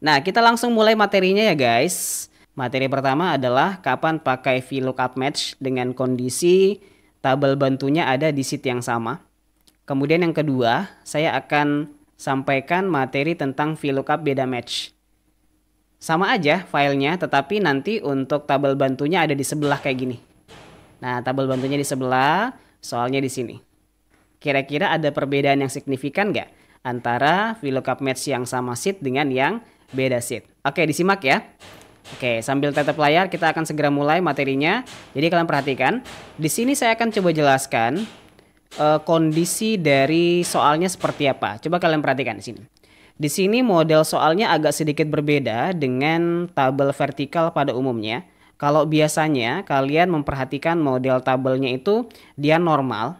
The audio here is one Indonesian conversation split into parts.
Nah, kita langsung mulai materinya ya guys. Materi pertama adalah kapan pakai VLOOKUP match dengan kondisi tabel bantunya ada di sheet yang sama. Kemudian yang kedua, saya akan sampaikan materi tentang VLOOKUP beda match. Sama aja filenya, tetapi nanti untuk tabel bantunya ada di sebelah kayak gini. Nah, tabel bantunya di sebelah, soalnya di sini. Kira-kira ada perbedaan yang signifikan nggak antara VLOOKUP match yang sama sheet dengan yang beda sheet? Oke, disimak ya. Oke, sambil tatap layar kita akan segera mulai materinya. Jadi kalian perhatikan, di sini saya akan coba jelaskan kondisi dari soalnya seperti apa. Coba kalian perhatikan di sini. Di sini model soalnya agak sedikit berbeda dengan tabel vertikal pada umumnya. Kalau biasanya kalian memperhatikan model tabelnya itu dia normal,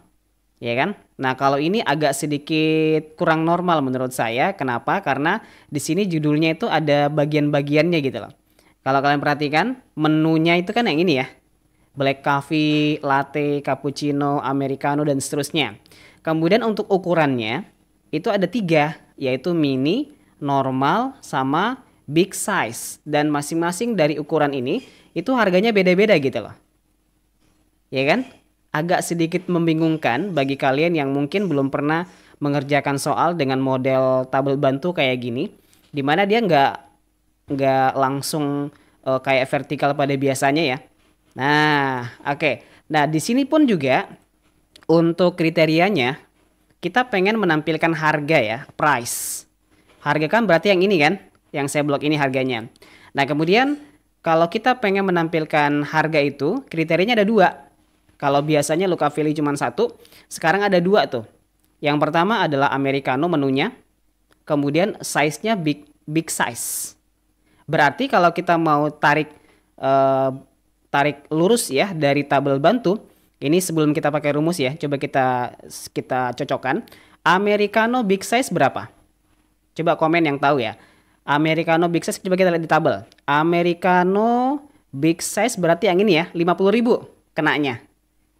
ya kan? Nah, kalau ini agak sedikit kurang normal menurut saya. Kenapa? Karena di sini judulnya itu ada bagian-bagiannya gitu loh. Kalau kalian perhatikan, menunya itu kan yang ini ya. Black coffee, latte, cappuccino, americano, dan seterusnya. Kemudian untuk ukurannya, itu ada 3, yaitu mini, normal, sama big size. Dan masing-masing dari ukuran ini, itu harganya beda-beda gitu loh. Ya kan? Agak sedikit membingungkan bagi kalian yang mungkin belum pernah mengerjakan soal dengan model tabel bantu kayak gini. Dimana dia nggak langsung kayak vertikal pada biasanya ya. Nah, oke. Nah, di sini pun juga untuk kriterianya kita pengen menampilkan harga ya, price. Harga kan berarti yang ini kan, yang saya blok ini harganya. Nah, kemudian kalau kita pengen menampilkan harga itu, kriterianya ada 2. Kalau biasanya lookup value cuma 1, sekarang ada 2 tuh. Yang pertama adalah americano menunya, kemudian size-nya big size. Berarti kalau kita mau tarik lurus ya dari tabel bantu, ini sebelum kita pakai rumus ya, coba kita cocokkan. Americano big size berapa? Coba komen yang tahu ya. Americano big size coba kita lihat di tabel. Americano big size berarti yang ini ya, 50.000 kenanya.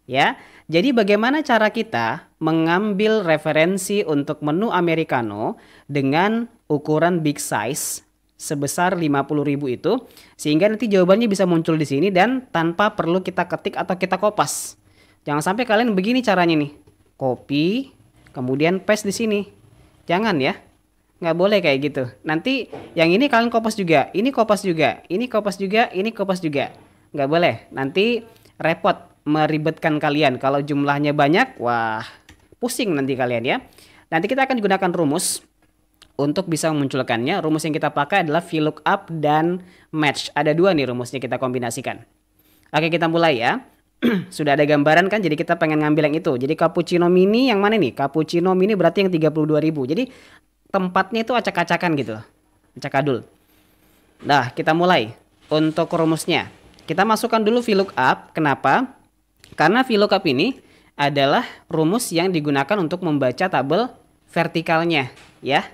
Ya. Jadi bagaimana cara kita mengambil referensi untuk menu americano dengan ukuran big size sebesar 50.000 itu, sehingga nanti jawabannya bisa muncul di sini dan tanpa perlu kita ketik atau kita kopas. Jangan sampai kalian begini caranya nih. Copy, kemudian paste di sini. Jangan ya. Nggak boleh kayak gitu. Nanti yang ini kalian kopas juga, ini kopas juga, ini kopas juga, ini kopas juga. Nggak boleh. Nanti repot, meribetkan kalian. Kalau jumlahnya banyak, wah pusing nanti kalian ya. Nanti kita akan gunakan rumus untuk bisa memunculkannya. Rumus yang kita pakai adalah VLOOKUP dan match. Ada 2 nih rumusnya kita kombinasikan. Oke, kita mulai ya. Sudah ada gambaran kan, jadi kita pengen ngambil yang itu. Jadi cappuccino mini yang mana nih? Cappuccino mini berarti yang 32.000. Jadi tempatnya itu acak-acakan gitu. Acak-adul. Nah, kita mulai. Untuk rumusnya, kita masukkan dulu VLOOKUP. Kenapa? Karena VLOOKUP ini adalah rumus yang digunakan untuk membaca tabel vertikalnya ya.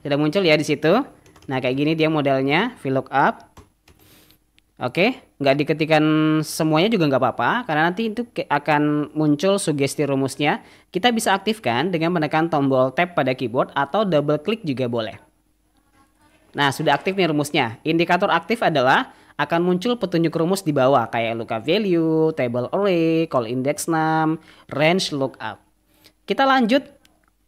Sudah muncul ya di situ. Nah, kayak gini dia modelnya VLOOKUP. Oke, nggak diketikkan semuanya juga nggak apa-apa, karena nanti itu akan muncul sugesti rumusnya. Kita bisa aktifkan dengan menekan tombol tab pada keyboard atau double klik juga boleh. Nah, sudah aktif nih rumusnya. Indikator aktif adalah akan muncul petunjuk rumus di bawah kayak lookup value, table array, call index num, range lookup. Kita lanjut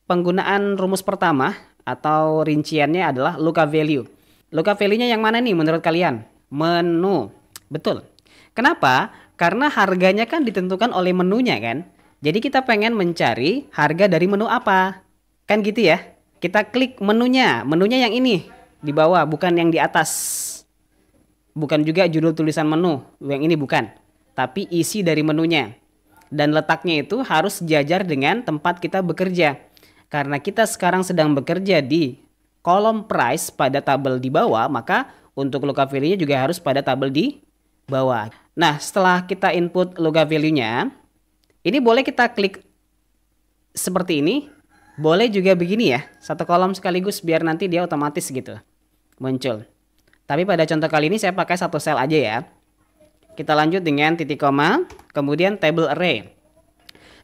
penggunaan rumus pertama atau rinciannya adalah lookup value. Lookup value-nya yang mana nih menurut kalian? Menu. Betul. Kenapa? Karena harganya kan ditentukan oleh menunya kan. Jadi kita pengen mencari harga dari menu apa. Kan gitu ya. Kita klik menunya. Menunya yang ini di bawah, bukan yang di atas. Bukan juga judul tulisan menu. Yang ini bukan. Tapi isi dari menunya. Dan letaknya itu harus sejajar dengan tempat kita bekerja. Karena kita sekarang sedang bekerja di kolom price pada tabel di bawah, maka untuk lookup value-nya juga harus pada tabel di bawah. Nah, setelah kita input lookup value-nya, ini boleh kita klik seperti ini, boleh juga begini ya, satu kolom sekaligus biar nanti dia otomatis gitu muncul. Tapi pada contoh kali ini saya pakai satu sel aja ya. Kita lanjut dengan titik koma, kemudian table array.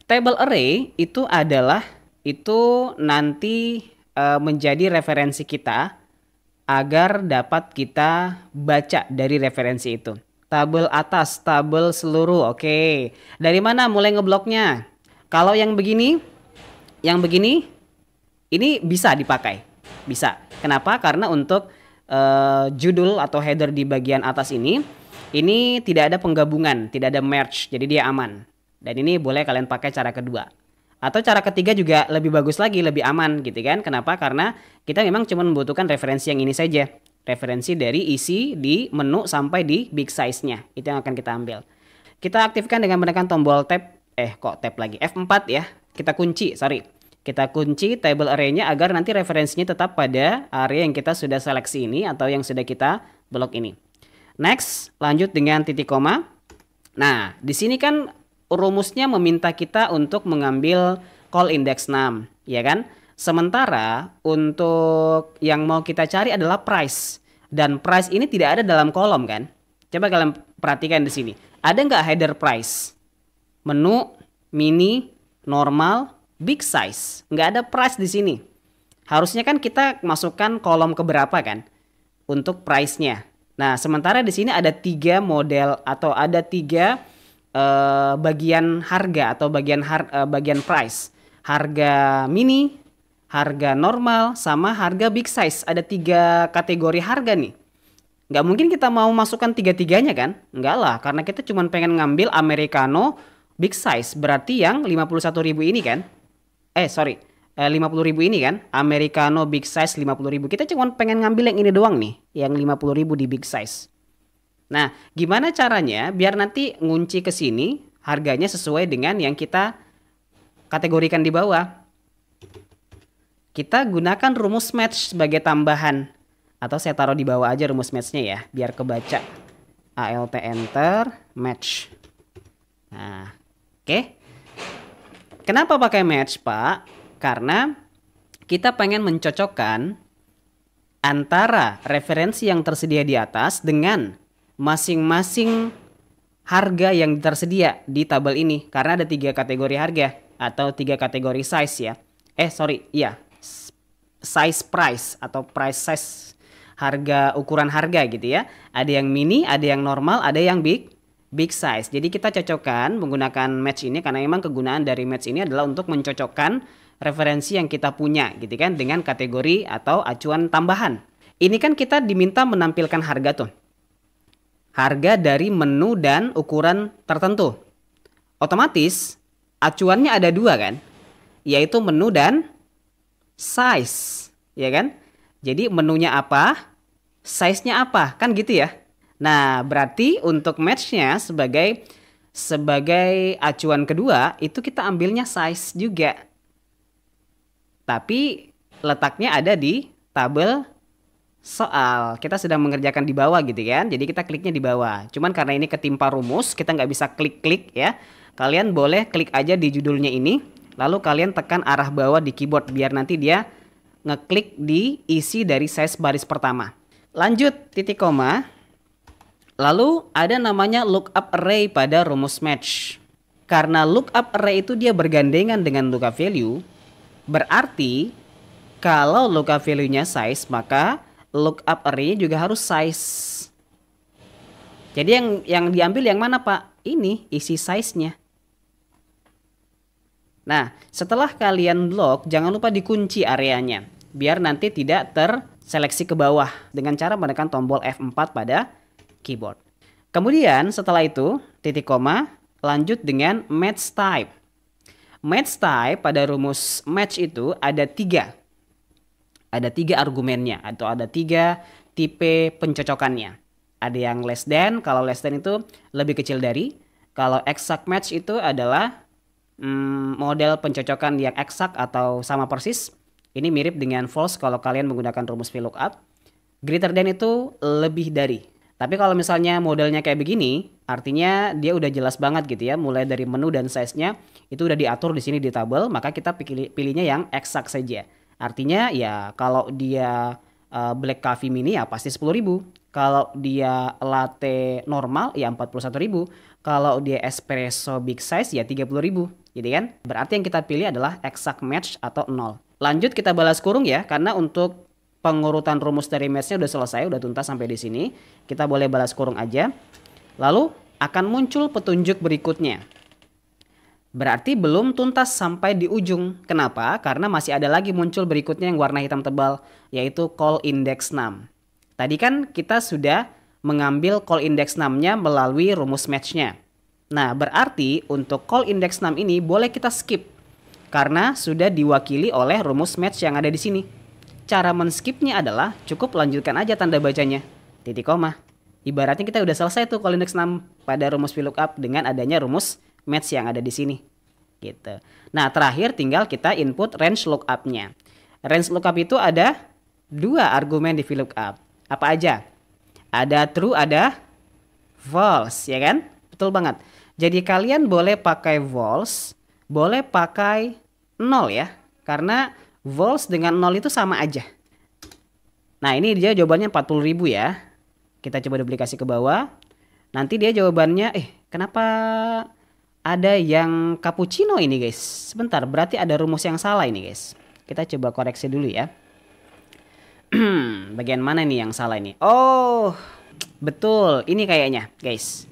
Table array itu adalah nanti menjadi referensi kita agar dapat kita baca dari referensi itu. Tabel atas, tabel seluruh. Oke. Dari mana mulai ngebloknya? Kalau yang begini, ini bisa dipakai. Bisa. Kenapa? Karena untuk judul atau header di bagian atas ini tidak ada penggabungan, tidak ada merge, jadi dia aman. Dan ini boleh kalian pakai cara kedua. Atau cara ketiga juga lebih bagus lagi, lebih aman gitu kan. Kenapa? Karena kita memang cuma membutuhkan referensi yang ini saja. Referensi dari isi di menu sampai di big size-nya. Itu yang akan kita ambil. Kita aktifkan dengan menekan tombol tab, tab lagi, F4 ya. Kita kunci table array-nya agar nanti referensinya tetap pada area yang kita sudah seleksi ini atau yang sudah kita blok ini. Next, lanjut dengan titik koma. Nah, di sini kan rumusnya meminta kita untuk mengambil call index 6, ya kan? Sementara untuk yang mau kita cari adalah price. Dan price ini tidak ada dalam kolom kan? Coba kalian perhatikan di sini. Ada nggak header price? Menu, mini, normal, big size. Nggak ada price di sini. Harusnya kan kita masukkan kolom keberapa kan? Untuk price-nya. Nah, sementara di sini ada 3 model atau ada 3 bagian harga atau bagian price. Harga mini, harga normal, sama harga big size. Ada 3 kategori harga nih. Nggak mungkin kita mau masukkan 3-tiganya kan? Nggak lah, karena kita cuma pengen ngambil Americano big size. Berarti yang 51.000 ini kan? 50.000 ini kan, Americano big size 50.000. Kita cuma pengen ngambil yang ini doang nih, yang 50.000 di big size. Nah, gimana caranya biar nanti ngunci ke sini harganya sesuai dengan yang kita kategorikan di bawah? Kita gunakan rumus match sebagai tambahan. Atau saya taruh di bawah aja rumus match-nya ya, biar kebaca. Alt enter match. Nah, oke. Kenapa pakai match, Pak? Karena kita pengen mencocokkan antara referensi yang tersedia di atas dengan masing-masing harga yang tersedia di tabel ini. Karena ada 3 kategori harga atau 3 kategori size ya. Size price atau price size, harga ukuran harga gitu ya. Ada yang mini, ada yang normal, ada yang big size. Jadi kita cocokkan menggunakan match ini karena memang kegunaan dari match ini adalah untuk mencocokkan referensi yang kita punya gitu kan dengan kategori atau acuan tambahan. Ini kan kita diminta menampilkan harga tuh. Harga dari menu dan ukuran tertentu. Otomatis acuannya ada 2 kan? Yaitu menu dan size, ya kan? Jadi menunya apa? Size-nya apa? Kan gitu ya. Nah, berarti untuk match-nya sebagai acuan kedua itu kita ambilnya size juga. Tapi letaknya ada di tabel soal. Kita sedang mengerjakan di bawah gitu kan. Jadi kita kliknya di bawah. Cuman karena ini ketimpa rumus, kita nggak bisa klik-klik ya. Kalian boleh klik aja di judulnya ini. Lalu kalian tekan arah bawah di keyboard. Biar nanti dia ngeklik di isi dari size baris pertama. Lanjut titik koma. Lalu ada namanya lookup array pada rumus match. Karena lookup array itu dia bergandengan dengan lookup value. Berarti kalau lookup value-nya size, maka lookup array juga harus size. Jadi yang diambil yang mana, Pak? Ini isi size-nya. Nah, setelah kalian blok, jangan lupa dikunci areanya. Biar nanti tidak terseleksi ke bawah dengan cara menekan tombol F4 pada keyboard. Kemudian setelah itu, titik koma, lanjut dengan match type. Match type pada rumus match itu ada 3. Ada 3 argumennya atau ada 3 tipe pencocokannya. Ada yang less than, kalau less than itu lebih kecil dari. Kalau exact match itu adalah model pencocokan yang eksak atau sama persis. Ini mirip dengan false kalau kalian menggunakan rumus VLOOKUP. Greater than itu lebih dari. Tapi kalau misalnya modelnya kayak begini, artinya dia udah jelas banget gitu ya. Mulai dari menu dan size-nya itu udah diatur di sini di tabel, maka kita pilihnya yang eksak saja. Artinya ya kalau dia black coffee mini ya pasti 10.000. Kalau dia latte normal ya 41.000. Kalau dia espresso big size ya 30.000. Gitu kan? Berarti yang kita pilih adalah exact match atau 0. Lanjut kita balas kurung ya, karena untuk pengurutan rumus dari match-nya udah selesai, udah tuntas sampai di sini. Kita boleh balas kurung aja. Lalu akan muncul petunjuk berikutnya. Berarti belum tuntas sampai di ujung. Kenapa? Karena masih ada lagi muncul berikutnya yang warna hitam tebal, yaitu call index 6. Tadi kan kita sudah mengambil call index 6-nya melalui rumus match-nya. Nah, berarti untuk call index 6 ini boleh kita skip karena sudah diwakili oleh rumus match yang ada di sini. Cara men-skipnya adalah cukup lanjutkan aja tanda bacanya, titik koma. Ibaratnya kita udah selesai tuh call index 6 pada rumus VLOOKUP dengan adanya rumus match yang ada di sini. Gitu. Nah, terakhir tinggal kita input range lookup-nya. Range lookup itu ada 2 argumen di VLOOKUP. Apa aja? Ada true, ada false, ya kan? Betul banget. Jadi kalian boleh pakai false, boleh pakai 0 ya. Karena false dengan 0 itu sama aja. Nah, ini dia jawabannya 40.000 ya. Kita coba duplikasi ke bawah. Nanti dia jawabannya, kenapa ada yang cappuccino ini guys? Sebentar, berarti ada rumus yang salah ini guys. Kita coba koreksi dulu ya. Bagian mana nih yang salah ini? Oh, betul. Ini kayaknya guys.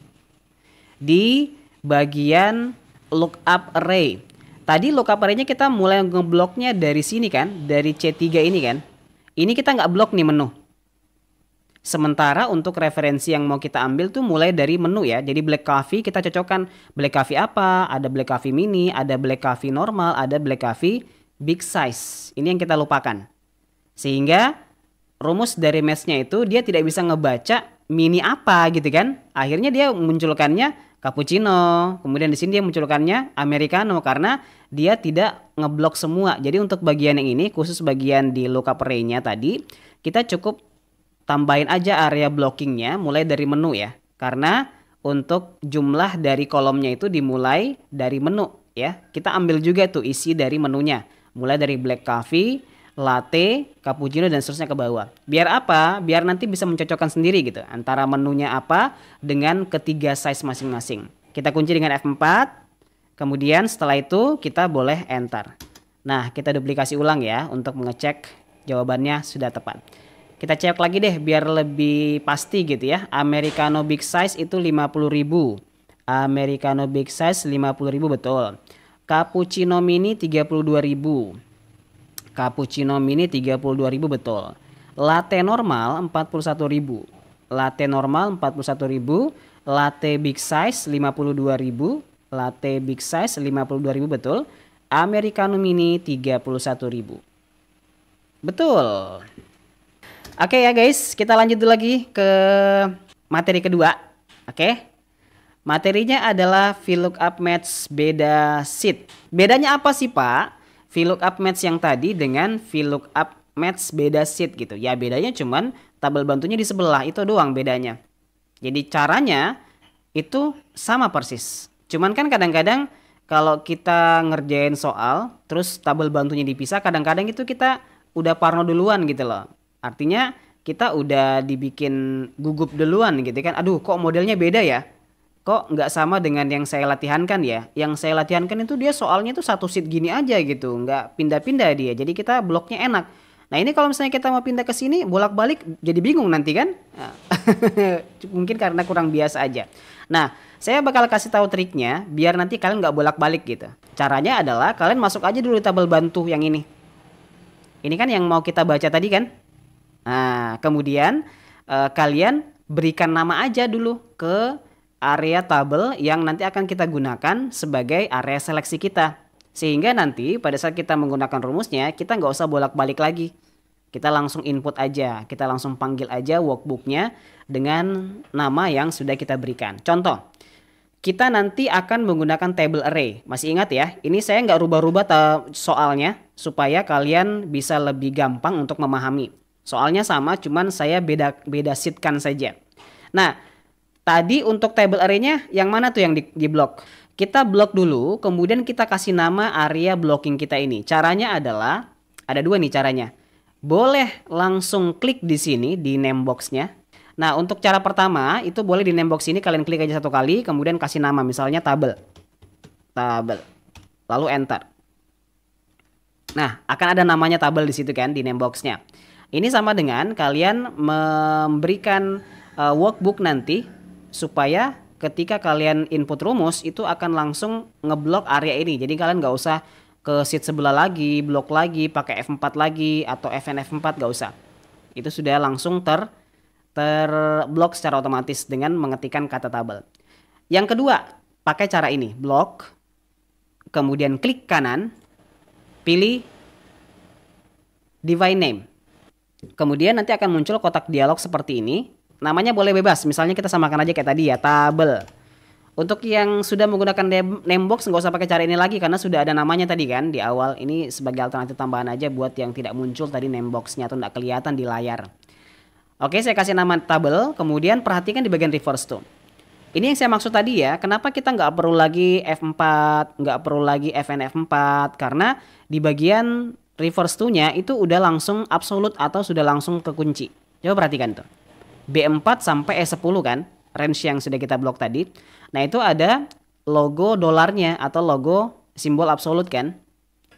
Di bagian lookup array. Tadi lookup array-nya kita mulai ngebloknya dari sini kan. Dari C3 ini kan. Ini kita nggak blok nih menu. Sementara untuk referensi yang mau kita ambil tuh mulai dari menu ya. Jadi black coffee kita cocokkan black coffee apa? Ada black coffee mini, ada black coffee normal, ada black coffee big size. Ini yang kita lupakan. Sehingga rumus dari match-nya itu dia tidak bisa ngebaca mini apa gitu kan. Akhirnya dia munculkannya cappuccino. Kemudian di sini dia munculkannya americano karena dia tidak ngeblok semua. Jadi untuk bagian yang ini khusus bagian di lookup array-nya tadi kita cukup tambahin aja area blockingnya mulai dari menu ya. Karena untuk jumlah dari kolomnya itu dimulai dari menu ya. Kita ambil juga tuh isi dari menunya. Mulai dari black coffee, latte, cappuccino dan seterusnya ke bawah. Biar apa? Biar nanti bisa mencocokkan sendiri gitu. Antara menunya apa dengan ketiga size masing-masing. Kita kunci dengan F4. Kemudian setelah itu kita boleh enter. Nah, kita duplikasi ulang ya untuk mengecek jawabannya sudah tepat. Kita cek lagi deh biar lebih pasti gitu ya. Americano big size itu 50.000. Americano big size 50.000 betul. Cappuccino mini 32.000. Cappuccino mini 32.000 betul. Latte normal 41.000. Latte normal 41.000. Latte big size 52.000. Latte big size 52.000 betul. Americano mini 31.000. Betul. Oke ya guys, kita lanjut dulu lagi ke materi kedua. Oke. Materinya adalah VLOOKUP match beda sheet. Bedanya apa sih Pak? VLOOKUP match yang tadi dengan VLOOKUP match beda sheet gitu. Ya bedanya cuman tabel bantunya di sebelah, itu doang bedanya. Jadi caranya itu sama persis. Cuman kan kadang-kadang kalau kita ngerjain soal terus tabel bantunya dipisah, kadang-kadang itu kita udah parno duluan gitu loh. Artinya kita udah dibikin gugup duluan gitu kan. Aduh kok modelnya beda ya. Kok nggak sama dengan yang saya latihankan ya. Yang saya latihankan itu dia soalnya tuh satu sheet gini aja gitu. Nggak pindah-pindah dia. Jadi kita bloknya enak. Nah ini kalau misalnya kita mau pindah ke sini bolak-balik jadi bingung nanti kan. Nah, mungkin karena kurang biasa aja. Nah saya bakal kasih tahu triknya biar nanti kalian nggak bolak-balik gitu. Caranya adalah kalian masuk aja dulu di tabel bantu yang ini. Ini kan yang mau kita baca tadi kan. Nah, kemudian kalian berikan nama aja dulu ke area tabel yang nanti akan kita gunakan sebagai area seleksi kita. Sehingga nanti pada saat kita menggunakan rumusnya, kita nggak usah bolak-balik lagi. Kita langsung input aja, kita langsung panggil aja workbooknya dengan nama yang sudah kita berikan. Contoh, kita nanti akan menggunakan table array. Masih ingat ya, ini saya nggak rubah-rubah soalnya supaya kalian bisa lebih gampang untuk memahami. Soalnya sama, cuman saya beda sheetkan saja. Nah, tadi untuk table array-nya yang mana tuh yang di blok? Kita blok dulu, kemudian kita kasih nama area blocking kita ini. Caranya adalah, ada dua nih caranya. Boleh langsung klik di sini, di name box-nya. Nah, untuk cara pertama, itu boleh di name box ini kalian klik aja satu kali, kemudian kasih nama, misalnya tabel. Tabel. Lalu enter. Nah, akan ada namanya tabel di situ kan, di name box-nya. Ini sama dengan kalian memberikan workbook nanti supaya ketika kalian input rumus itu akan langsung ngeblok area ini. Jadi kalian nggak usah ke sheet sebelah lagi, blok lagi, pakai F4 lagi atau FN F4 nggak usah. Itu sudah langsung terblok secara otomatis dengan mengetikkan kata tabel. Yang kedua, pakai cara ini, blok, kemudian klik kanan, pilih divine name. Kemudian nanti akan muncul kotak dialog seperti ini. Namanya boleh bebas, misalnya kita samakan aja kayak tadi ya, tabel. Untuk yang sudah menggunakan name box nggak usah pakai cara ini lagi karena sudah ada namanya tadi kan di awal. Ini sebagai alternatif tambahan aja buat yang tidak muncul tadi name boxnya atau tidak kelihatan di layar. Oke, saya kasih nama tabel, kemudian perhatikan di bagian reverse tuh. Ini yang saya maksud tadi ya, kenapa kita nggak perlu lagi F4, nggak perlu lagi FN F4, karena di bagian reverse to-nya itu udah langsung absolute atau sudah langsung kekunci. Coba perhatikan tuh. B4 sampai E10 kan, range yang sudah kita blok tadi. Nah, itu ada logo dolarnya atau logo simbol absolute kan?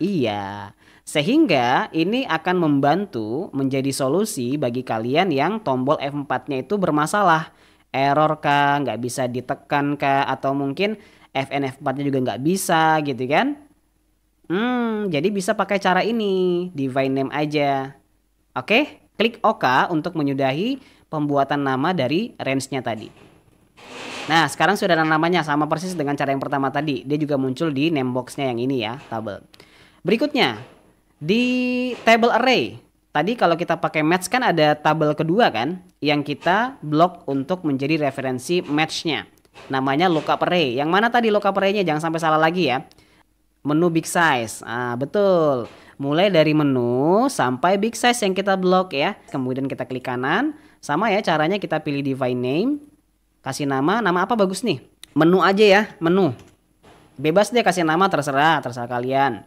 Iya. Sehingga ini akan membantu menjadi solusi bagi kalian yang tombol F4-nya itu bermasalah. Error kah, nggak bisa ditekan kah, atau mungkin FN F4-nya juga nggak bisa gitu kan? Jadi bisa pakai cara ini, divine name aja. Oke, klik OK untuk menyudahi pembuatan nama dari range-nya tadi. Nah, sekarang sudah ada namanya sama persis dengan cara yang pertama tadi. Dia juga muncul di name box-nya yang ini ya, tabel. Berikutnya, di table array. Tadi kalau kita pakai match kan ada tabel kedua kan, yang kita blok untuk menjadi referensi match-nya. Namanya lookup array. Yang mana tadi lookup array-nya? Jangan sampai salah lagi ya. Menu big size, betul. Mulai dari menu sampai big size yang kita blok ya. Kemudian kita klik kanan. Sama ya caranya, kita pilih divine name. Kasih nama apa bagus nih? Menu aja ya, menu. Bebas deh kasih nama, terserah kalian.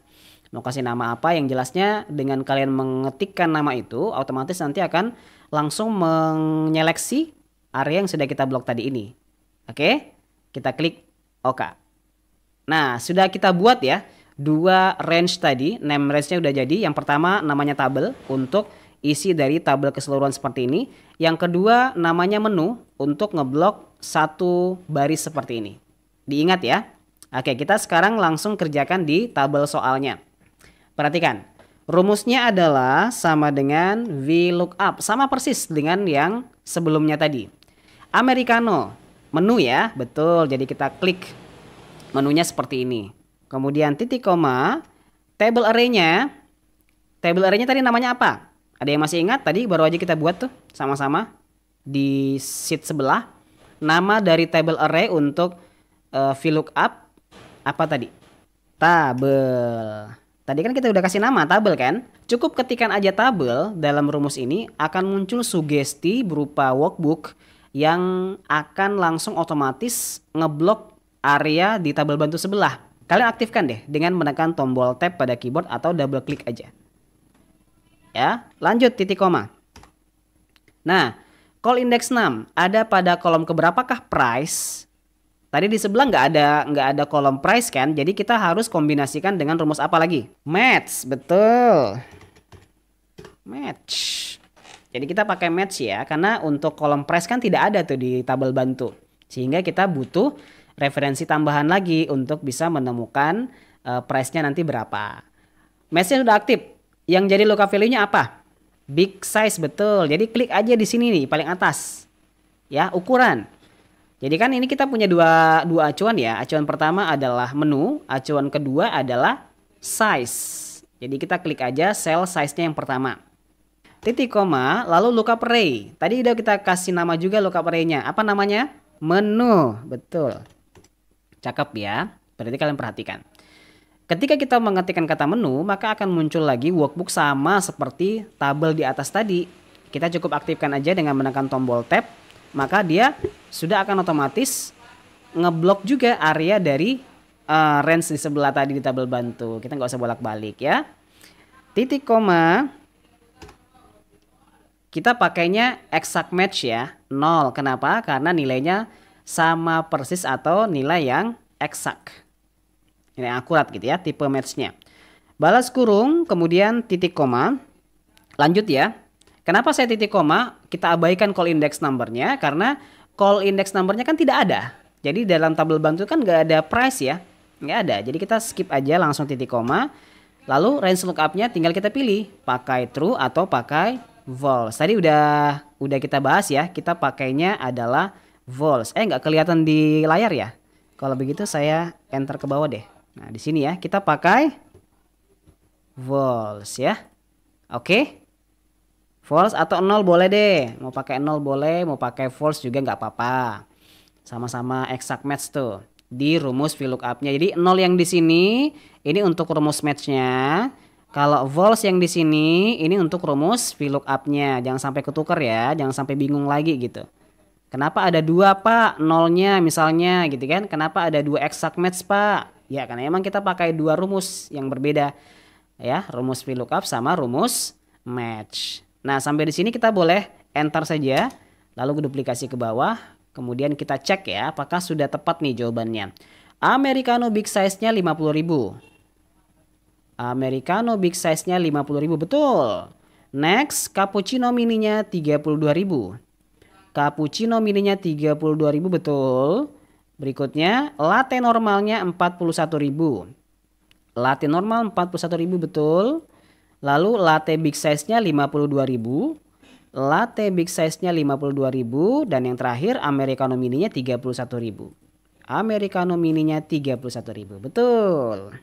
Mau kasih nama apa, yang jelasnya dengan kalian mengetikkan nama itu, otomatis nanti akan langsung menyeleksi area yang sudah kita blok tadi ini. Oke, kita klik OK. Nah, sudah kita buat ya dua range tadi, name range-nya udah jadi. Yang pertama namanya tabel untuk isi dari tabel keseluruhan seperti ini. Yang kedua namanya menu untuk ngeblok satu baris seperti ini. Diingat ya. Oke, kita sekarang langsung kerjakan di tabel soalnya. Perhatikan, rumusnya adalah sama dengan VLOOKUP, sama persis dengan yang sebelumnya tadi. Americano, menu ya, betul. Jadi kita klik menunya seperti ini. Kemudian titik koma, table array-nya. Table array-nya tadi namanya apa? Ada yang masih ingat? Tadi baru aja kita buat tuh sama-sama di sheet sebelah. Nama dari table array untuk VLOOKUP apa tadi? Tabel. Tadi kan kita udah kasih nama tabel kan? Cukup ketikkan aja tabel dalam rumus ini akan muncul sugesti berupa workbook yang akan langsung otomatis ngeblok area di tabel bantu sebelah. Kalian aktifkan deh dengan menekan tombol tab pada keyboard atau double klik aja. Ya, lanjut titik koma. Nah, call index 6 ada pada kolom keberapakah price? Tadi di sebelah nggak ada kolom price kan? Jadi kita harus kombinasikan dengan rumus apa lagi? Match, betul. Match. Jadi kita pakai match ya, karena untuk kolom price kan tidak ada tuh di tabel bantu. Sehingga kita butuh referensi tambahan lagi untuk bisa menemukan price-nya nanti berapa. Match-nya sudah aktif. Yang jadi lookup value-nya apa? Big size, betul. Jadi klik aja di sini nih, paling atas. Ya, ukuran. Jadi kan ini kita punya dua acuan ya. Acuan pertama adalah menu, acuan kedua adalah size. Jadi kita klik aja sel size-nya yang pertama. Titik koma, lalu lookup array. Tadi udah kita kasih nama juga lookup array-nya. Apa namanya? Menu, betul. Cakep ya. Berarti kalian perhatikan. Ketika kita mengetikkan kata menu, maka akan muncul lagi workbook sama seperti tabel di atas tadi. Kita cukup aktifkan aja dengan menekan tombol tab, maka dia sudah akan otomatis ngeblok juga area dari range di sebelah tadi di tabel bantu. Kita nggak usah bolak-balik ya. Titik koma, kita pakainya exact match ya, 0. Kenapa? Karena nilainya sama persis atau nilai yang exact. Ini akurat gitu ya, tipe match-nya. Balas kurung, kemudian titik koma. Lanjut ya. Kenapa saya titik koma? Kita abaikan call index numbernya karena call index numbernya kan tidak ada. Jadi dalam tabel bantu kan nggak ada price ya, nggak ada. Jadi kita skip aja langsung titik koma. Lalu range lookupnya tinggal kita pilih pakai true atau pakai false. Tadi udah kita bahas ya. Kita pakainya adalah false. Nggak kelihatan di layar ya. Kalau begitu saya enter ke bawah deh. Nah di sini ya kita pakai false ya. Oke. False atau 0 boleh deh. Mau pakai 0 boleh, mau pakai false juga nggak apa-apa. Sama-sama exact match tuh di rumus VLOOKUP-nya. Jadi 0 yang di sini ini untuk rumus match-nya. Kalau false yang di sini ini untuk rumus VLOOKUP-nya. Jangan sampai ketukar ya, jangan sampai bingung lagi gitu. Kenapa ada dua Pak nolnya misalnya gitu kan? Kenapa ada dua exact match Pak? Ya karena emang kita pakai dua rumus yang berbeda ya, rumus VLOOKUP sama rumus match. Nah sampai di sini kita boleh enter saja, lalu duplikasi ke bawah. Kemudian kita cek ya apakah sudah tepat nih jawabannya. Americano big size-nya 50.000. Americano big size-nya 50.000 betul. Next, cappuccino mininya 32.000. Cappuccino mininya 32.000 betul. Berikutnya, latte normalnya 41.000. Latte normal 41.000 betul. Lalu latte big size-nya 52.000. Latte big size-nya 52.000 dan yang terakhir americano mininya 31.000. Americano mininya 31.000. Betul.